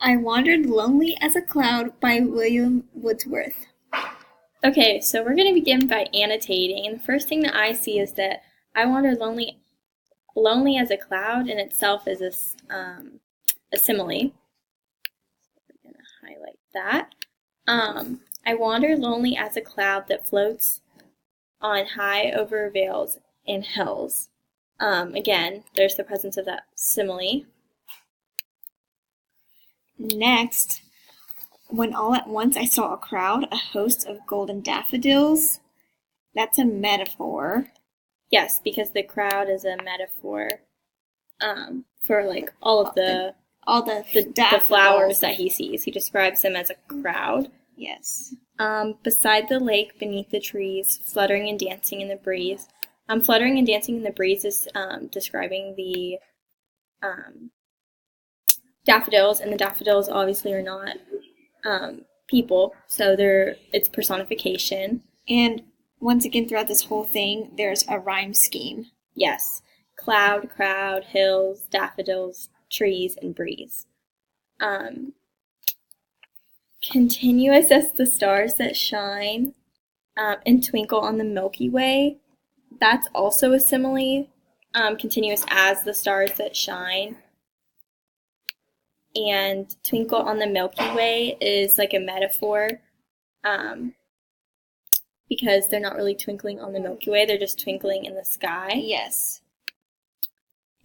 I Wandered Lonely as a Cloud by William Wordsworth. Okay, so we're going to begin by annotating. And the first thing that I see is that I wandered lonely as a cloud in itself is a simile. So we're going to highlight that. I wandered lonely as a cloud that floats on high over vales and hills. Again, there's the presence of that simile. Next, when all at once I saw a crowd, a host of golden daffodils. That's a metaphor. Yes, because the crowd is a metaphor for like all of the flowers that he sees. He describes them as a crowd. Yes. Beside the lake, beneath the trees, fluttering and dancing in the breeze. Fluttering and dancing in the breeze is describing the daffodils, and the daffodils obviously are not people, so it's personification. And once again, throughout this whole thing, there's a rhyme scheme. Yes. Cloud, crowd, hills, daffodils, trees, and breeze. Continuous as the stars that shine and twinkle on the Milky Way. That's also a simile. Continuous as the stars that shine. And twinkle on the Milky Way is like a metaphor because they're not really twinkling on the Milky Way, they're just twinkling in the sky. Yes.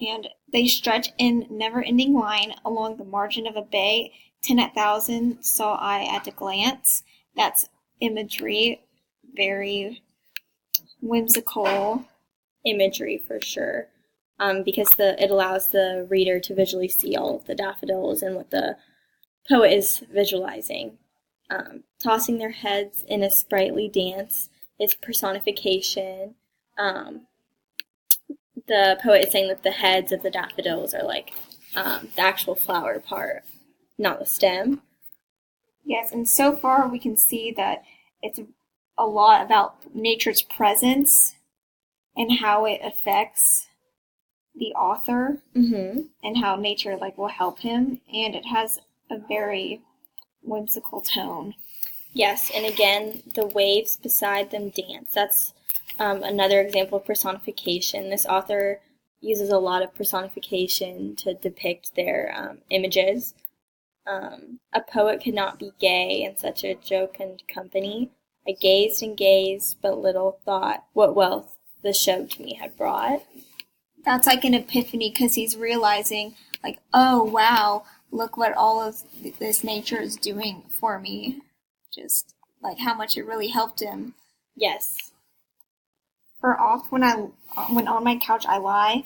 And they stretch in never-ending line along the margin of a bay. 10 at 1,000 saw I at a glance. That's imagery, very whimsical. Imagery for sure. Because it allows the reader to visually see all of the daffodils and what the poet is visualizing. Tossing their heads in a sprightly dance is personification. The poet is saying that the heads of the daffodils are like the actual flower part, not the stem. Yes, and so far we can see that it's a lot about nature's presence and how it affects the author, and how nature will help him, and it has a very whimsical tone. Yes, and again, the waves beside them dance. That's another example of personification. This author uses a lot of personification to depict their images. A poet could not be gay in such a jocund company. I gazed and gazed, but little thought what wealth the show to me had brought. That's like an epiphany, because he's realizing, oh, wow, look what all of this nature is doing for me. Just, how much it really helped him. Yes. For oft when on my couch I lie,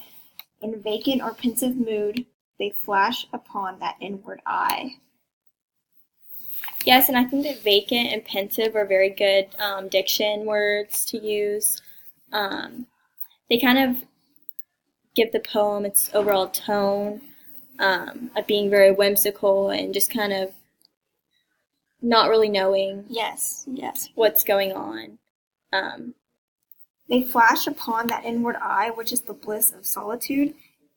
in vacant or pensive mood, they flash upon that inward eye. Yes, and I think that vacant and pensive are very good diction words to use. They kind of give the poem its overall tone of being very whimsical and just kind of not really knowing yes what's going on. They flash upon that inward eye, which is the bliss of solitude,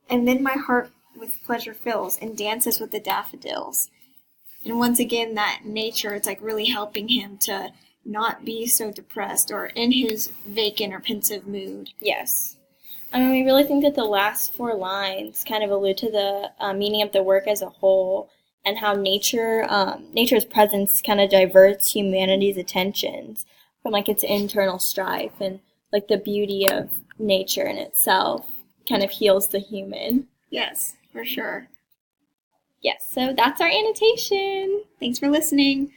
and then my heart with pleasure fills and dances with the daffodils. And once again, that nature, it's really helping him to not be so depressed or in his vacant or pensive mood. Yes. I mean, we really think that the last 4 lines kind of allude to the meaning of the work as a whole, and how nature's presence kind of diverts humanity's attentions from its internal strife, and the beauty of nature in itself kind of heals the human. Yes, for sure. Yes, so that's our annotation. Thanks for listening.